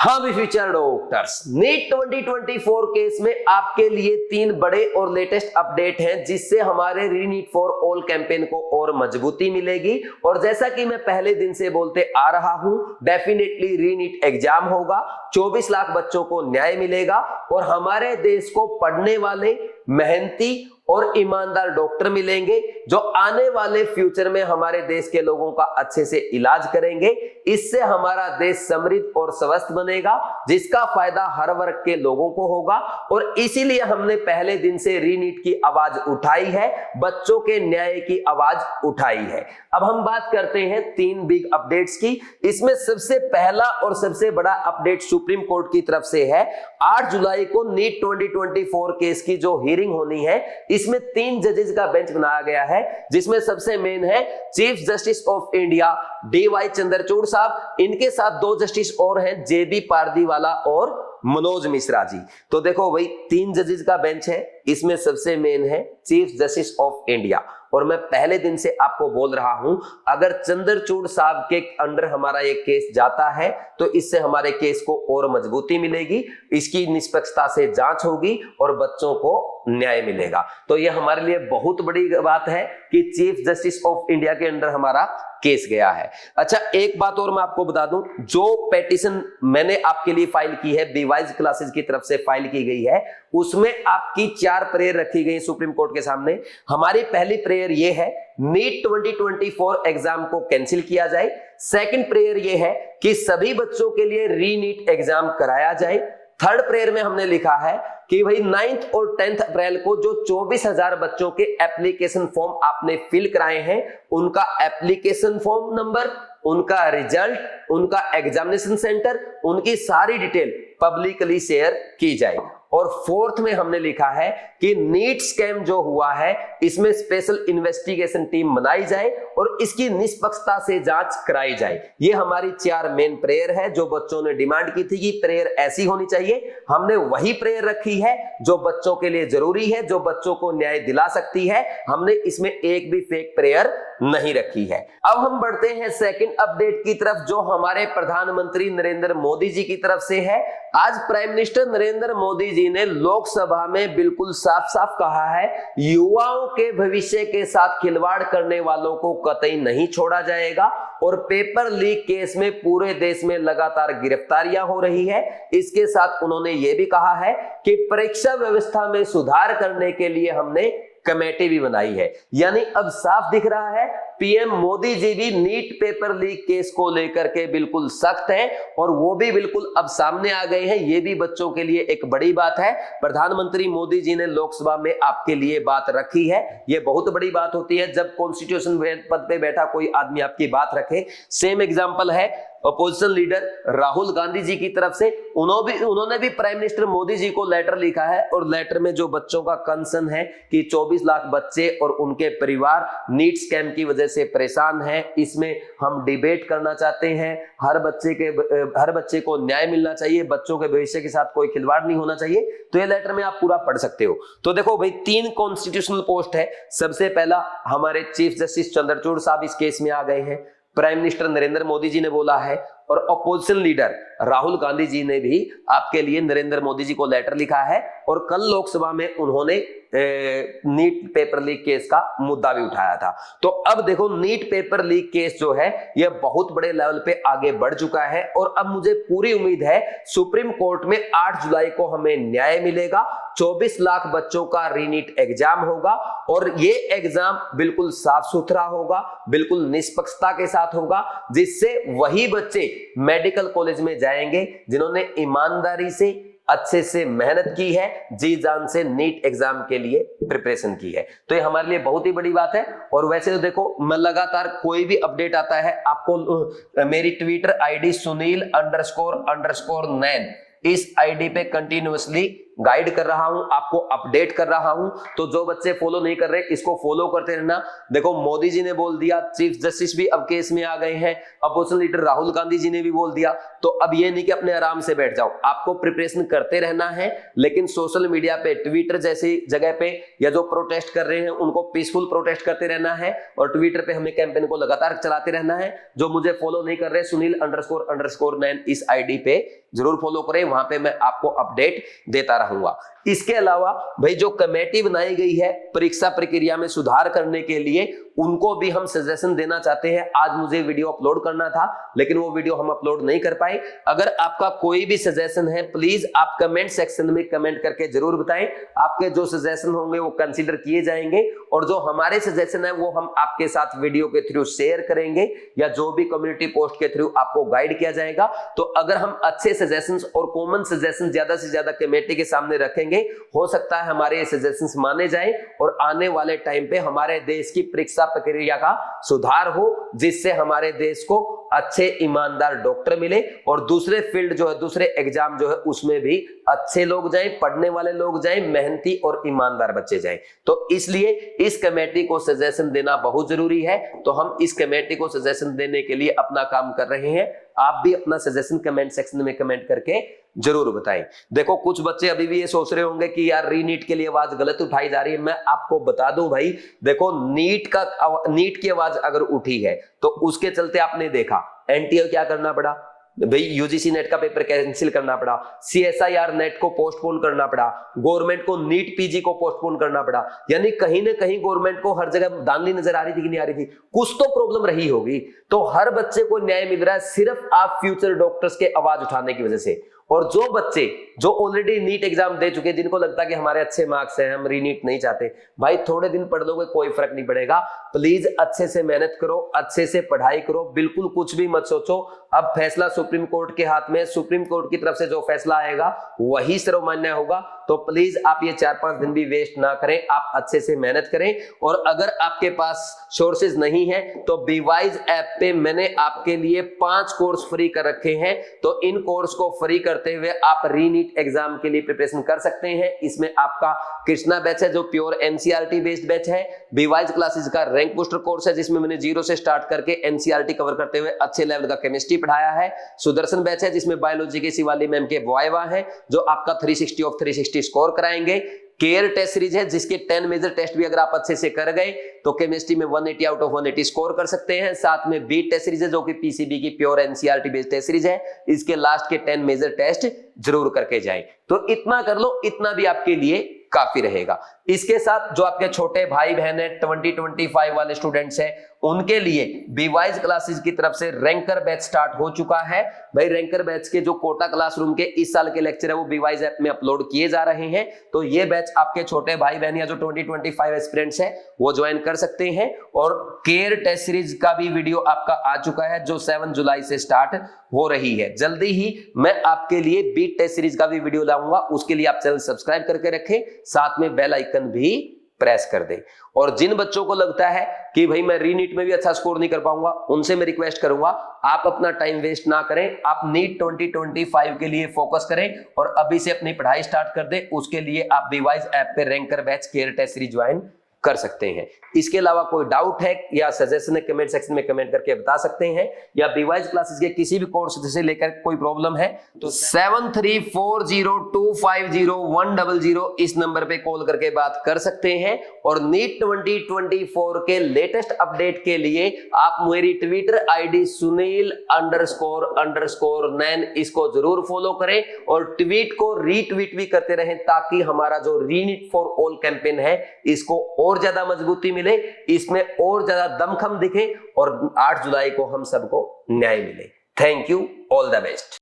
हाँ भी future doctors, NEET 2024 case में आपके लिए 3 बड़े और लेटेस्ट अपडेट हैं जिससे हमारे रीनीट फॉर ऑल कैंपेन को और मजबूती मिलेगी। और जैसा कि मैं पहले दिन से बोलते आ रहा हूं, डेफिनेटली रीनीट एग्जाम होगा, 24 लाख बच्चों को न्याय मिलेगा और हमारे देश को पढ़ने वाले मेहनती और ईमानदार डॉक्टर मिलेंगे जो आने वाले फ्यूचर में हमारे देश के लोगों का अच्छे से इलाज करेंगे। इससे हमारा देश समृद्ध और स्वस्थ बनेगा जिसका फायदा हर वर्ग के लोगों को होगा। और इसीलिए हमने पहले दिन से रीनीट की आवाज उठाई है, बच्चों के न्याय की आवाज उठाई है। अब हम बात करते हैं 3 बिग अपडेट्स की। इसमें सबसे पहला और सबसे बड़ा अपडेट सुप्रीम कोर्ट की तरफ से है। 8 जुलाई को नीट 2024 केस की जो हियरिंग होनी है, इसमें 3 जजेस का बेंच बनाया गया है, जिसमें सबसे मेन है chief justice of India DY Chandrachud साहब, इनके साथ 2 जस्टिस और हैं, JB पारदीवाला और मनोज मिश्रा जी। तो देखो भाई 3 जजेस का बेंच है, इसमें सबसे मेन है चीफ जस्टिस ऑफ इंडिया। और मैं पहले दिन से आपको बोल रहा हूं, अगर चंद्रचूड़ साहब के अंडर हमारा एक केस जाता है तो इससे हमारे केस को और मजबूती मिलेगी, इसकी निष्पक्षता से जांच होगी और बच्चों को न्याय मिलेगा। तो यह हमारे लिए बहुत बड़ी बात है कि चीफ जस्टिस ऑफ इंडिया के अंडर हमारा केस गया है। अच्छा, एक बात और मैं आपको बता दूं, जो पेटिशन मैंने आपके लिए फाइल की है, बीवाइज क्लासेस की तरफ से फाइल की गई है, उसमें आपकी 4 प्रेयर रखी गई सुप्रीम कोर्ट के सामने। हमारी पहली प्रेयर ये है नीट 2024 एग्जाम को कैंसिल किया जाए। सेकंड प्रेयर ये है कि सभी बच्चों के लिए रीनीट एग्जाम कराया जाए। थर्ड प्रेयर में हमने लिखा है कि भाई 9th और 10th अप्रैल को जो 24,000 बच्चों के एप्लीकेशन फॉर्म आपने फिल कराए हैं, उनका एप्लीकेशन फॉर्म नंबर, उनका रिजल्ट, उनका एग्जामिनेशन सेंटर, उनकी सारी डिटेल पब्लिकली शेयर की जाए। और फोर्थ में हमने लिखा है कि नीट स्कैम जो हुआ है, इसमें स्पेशल इन्वेस्टिगेशन टीम बनाई जाए और इसकी निष्पक्षता से जांच कराई जाए। ये हमारी 4 मेन प्रेयर है जो बच्चों ने डिमांड की थी कि प्रेयर ऐसी होनी चाहिए। हमने वही प्रेयर रखी है जो बच्चों के लिए जरूरी है, जो बच्चों को न्याय दिला सकती है। हमने इसमें एक भी फेक प्रेयर नहीं रखी है। अब हम बढ़ते हैं सेकंड अपडेट की तरफ, जो हमारे प्रधानमंत्री नरेंद्र मोदी जी की तरफ से है। आज प्राइम मिनिस्टर नरेंद्र मोदी जी ने लोकसभा में बिल्कुल साफ साफ कहा है, युवाओं के भविष्य के साथ खिलवाड़ करने वालों को कतई नहीं छोड़ा जाएगा। और पेपर लीक केस में पूरे देश में लगातार गिरफ्तारियां हो रही है। इसके साथ उन्होंने यह भी कहा है कि परीक्षा व्यवस्था में सुधार करने के लिए हमने कमेटी भी बनाई है। यानी अब साफ दिख रहा है पीएम मोदी जी भी नीट पेपर लीक केस को लेकर के बिल्कुल सख्त हैं और वो भी बिल्कुल अब सामने आ गए हैं। ये भी बच्चों के लिए एक बड़ी बात है। प्रधानमंत्री मोदी जी ने लोकसभा में आपके लिए बात रखी है। ये बहुत बड़ी बात होती है जब कॉन्स्टिट्यूशन पद पे बैठा कोई आदमी आपकी बात रखे। सेम एग्जांपल है अपोजिशन लीडर राहुल गांधी जी की तरफ से, उन्होंने भी प्राइम मिनिस्टर मोदी जी को लेटर लिखा है और लेटर में जो बच्चों का कंसर्न है कि 24 लाख बच्चे और उनके परिवार नीट स्कैम की वजह से परेशान हैं, इसमें हम डिबेट करना चाहते हैं। हर बच्चे को न्याय मिलना चाहिए, बच्चों के भविष्य के साथ कोई खिलवाड़ नहीं होना चाहिए। तो ये लेटर में आप पूरा पढ़ सकते हो। तो देखो भाई 3 कॉन्स्टिट्यूशनल पोस्ट है। सबसे पहला हमारे चीफ जस्टिस चंद्रचूड़ साहब इस केस में आ गए हैं, प्राइम मिनिस्टर नरेंद्र मोदी जी ने बोला है और अपोजिशन लीडर राहुल गांधी जी ने भी आपके लिए नरेंद्र मोदी जी को लेटर लिखा है। और कल लोकसभा में उन्होंने नीट पेपर लीक केस का मुद्दा भी उठाया था। तो अब देखो नीट पेपर लीक केस जो है यह बहुत बड़े लेवल पे आगे बढ़ चुका है और अब मुझे पूरी उम्मीद है सुप्रीम कोर्ट में 8 जुलाई को हमें न्याय मिलेगा। 24 लाख बच्चों का रीनीट एग्जाम होगा और ये एग्जाम बिल्कुल साफ सुथरा होगा, बिल्कुल निष्पक्षता के साथ होगा, जिससे वही बच्चे मेडिकल कॉलेज में जाएंगे जिन्होंने ईमानदारी से अच्छे से मेहनत की है, जी जान से नीट एग्जाम के लिए प्रिपरेशन की है। तो ये हमारे लिए बहुत ही बड़ी बात है। और वैसे तो देखो मैं लगातार कोई भी अपडेट आता है आपको मेरी ट्विटर आईडी Sunil__9 इस आईडी पे कंटिन्यूअसली गाइड कर रहा हूं, आपको अपडेट कर रहा हूं। तो जो बच्चे फॉलो नहीं कर रहे इसको फॉलो करते रहना। देखो मोदी जी ने बोल दिया, चीफ जस्टिस भी अब केस में आ गए हैं, अपोजिशन लीडर राहुल गांधी जी ने भी बोल दिया। तो अब ये नहीं कि अपने आराम से बैठ जाओ, आपको प्रिपरेशन करते रहना है। लेकिन सोशल मीडिया पे, ट्विटर जैसी जगह पे या जो प्रोटेस्ट कर रहे हैं उनको पीसफुल प्रोटेस्ट करते रहना है और ट्विटर पे हमें कैंपेन को लगातार चलाते रहना है। जो मुझे फॉलो नहीं कर रहे Sunil__9 इस आईडी पे जरूर फॉलो करें, वहां पे मैं आपको अपडेट देता रहूंगा। इसके अलावा भाई जो कमेटी बनाई गई है परीक्षा प्रक्रिया में सुधार करने के लिए, उनको भी हम सजेशन देना चाहते हैं। आज मुझे वीडियो अपलोड करना था लेकिन वो वीडियो हम अपलोड नहीं कर पाए। अगर आपका कोई भी सजेशन है प्लीज आप कमेंट सेक्शन में कमेंट करके जरूर बताएं। आपके जो सजेशन होंगे वो कंसीडर किए जाएंगे और जो हमारे सजेशन है वो हम आपके साथ वीडियो के थ्रू शेयर करेंगे या जो भी कम्युनिटी पोस्ट के थ्रू आपको गाइड किया जाएगा। तो अगर हम अच्छे सजेशंस और कॉमन सजेशन ज्यादा से ज्यादा कमेटी के सामने रखेंगे, हो सकता है हमारे ये सजेशंस माने जाएं और आने वाले टाइम पे हमारे देश की परीक्षा प्रक्रिया का सुधार हो, जिससे हमारे देश को अच्छे ईमानदार डॉक्टर मिले और दूसरे फील्ड जो है, दूसरे एग्जाम जो है उसमें भी अच्छे लोग जाएं, पढ़ने वाले लोग जाएं, मेहनती और ईमानदार बच्चे जाएं। तो इसलिए इस कमेटी को सजेशन देना बहुत जरूरी है। तो हम इस कमेटी को सजेशन देने के लिए अपना काम कर रहे हैं। आप भी अपना सजेशन कमेंट सेक्शन में कमेंट करके जरूर बताएं। देखो कुछ बच्चे अभी भी ये सोच रहे होंगे कि यार रीनीट के लिए आवाज गलत उठाई जा रही है। मैं आपको बता दूं भाई, देखो नीट की आवाज अगर उठी है तो उसके चलते आपने देखा एनटीए क्या करना पड़ा भाई, यूजीसी नेट का पेपर कैंसिल करना पड़ा, सीएसआईआर नेट को पोस्टपोन करना पड़ा, गवर्नमेंट को नीट पीजी को पोस्टपोन करना पड़ा। यानी कहीं ना कहीं गवर्नमेंट को हर जगह दानली नजर आ रही थी कि नहीं आ रही थी, कुछ तो प्रॉब्लम रही होगी। तो हर बच्चे को न्याय मिल रहा है सिर्फ आप फ्यूचर डॉक्टर्स के आवाज उठाने की वजह से। और जो बच्चे जो ऑलरेडी नीट एग्जाम दे चुके, जिनको लगता है कि हमारे अच्छे मार्क्स हैं, हम रीनीट नहीं चाहते, भाई थोड़े दिन पढ़ लोगे कोई फर्क नहीं पड़ेगा। प्लीज अच्छे से मेहनत करो, अच्छे से पढ़ाई करो, बिल्कुल कुछ भी मत सोचो। अब फैसला सुप्रीम कोर्ट के हाथ में, सुप्रीम कोर्ट की तरफ से जो फैसला आएगा वही सर्वमान्य होगा। तो प्लीज आप ये 4-5 दिन भी वेस्ट ना करें, आप अच्छे से मेहनत करें। और अगर आपके पास सोर्सेज नहीं है तो बीवाइज ऐप पे मैंने आपके लिए 5 कोर्स फ्री कर रखे हैं। तो इन कोर्स को फ्री करते हुए आप रीनीट एग्जाम के लिए प्रिपरेशन कर सकते हैं। इसमें आपका कृष्णा बैच है जो प्योर एनसीईआरटी बेस्ड बैच है, बीवाइज क्लासेस का रैंक बूस्टर कोर्स है जिसमें मैंने 0 से स्टार्ट करके एनसीईआरटी कवर करते हुए अच्छे लेवल का केमिस्ट्री पढ़ाया है, सुदर्शन बैच है जिसमें बायोलॉजी के शिवाली मैम के वाइवा है जो आपका 360 ऑफ 360 स्कोर कराएंगे, केयर टेस्ट सीरीज है जिसके 10 मेजर टेस्ट भी अगर आप अच्छे से कर गए तो केमिस्ट्री में 180 आउट ऑफ 180 स्कोर कर सकते हैं। साथ में बीट टेस्ट सीरीज है जो कि पीसीबी की pure NCERT based test series है, इसके लास्ट के 10 मेजर टेस्ट जरूर करके जाएं। तो इतना कर लो, इतना भी आपके लिए काफी रहेगा। इसके साथ जो आपके छोटे भाई बहन है 2025 वाले स्टूडेंट्स हैं, उनके लिए बीवाइज क्लासेस की तरफ से रैंकर बैच स्टार्ट हो चुका है। भाई रैंकर बैच के जो कोटा क्लासरूम के इस साल के लेक्चर है वो बीवाइज ऐप में अपलोड किए जा रहे हैं। तो ये बैच आपके छोटे भाई बहन या जो 2025 एस्पिरेंट्स है वो ज्वाइन कर सकते हैं। और केयर टेस्ट सीरीज का भी वीडियो आपका आ चुका है जो 7 जुलाई से स्टार्ट हो रही है। जल्दी ही मैं आपके लिए बीट टेस्ट सीरीज का भी वीडियो लाऊंगा, उसके लिए आप चैनल सब्सक्राइब करके रखें, साथ में बेल आइकन भी प्रेस कर दें। और जिन बच्चों को लगता है कि भाई मैं रीनीट में भी अच्छा स्कोर नहीं कर पाऊंगा, उनसे मैं रिक्वेस्ट करूंगा आप अपना टाइम वेस्ट ना करें, आप नीट 2025 के लिए फोकस करें और अभी से अपनी पढ़ाई स्टार्ट कर दें। उसके लिए आप बीवाइज ऐप पे ranker batch care test series join कर सकते हैं। इसके अलावा कोई डाउट है या सजेशन है कमेंट सेक्शन में कमेंट करके बता सकते हैं, या बीवाइज क्लासेस के किसी भी कोर्स से लेकर कोई प्रॉब्लम है तो 7340250100 इस नंबर पे कॉल करके बात कर सकते हैं। और नीट 2024 के लेटेस्ट अपडेट के लिए आप मेरी ट्विटर आईडी Sunil__9 इसको जरूर फॉलो करें और ट्वीट को रीट्वीट भी करते रहें ताकि हमारा जो रीनीट फॉर ऑल कैंपेन है इसको और ज्यादा मजबूती मिले, इसमें और ज्यादा दमखम दिखे और 8 जुलाई को हम सबको न्याय मिले। Thank you, all the best.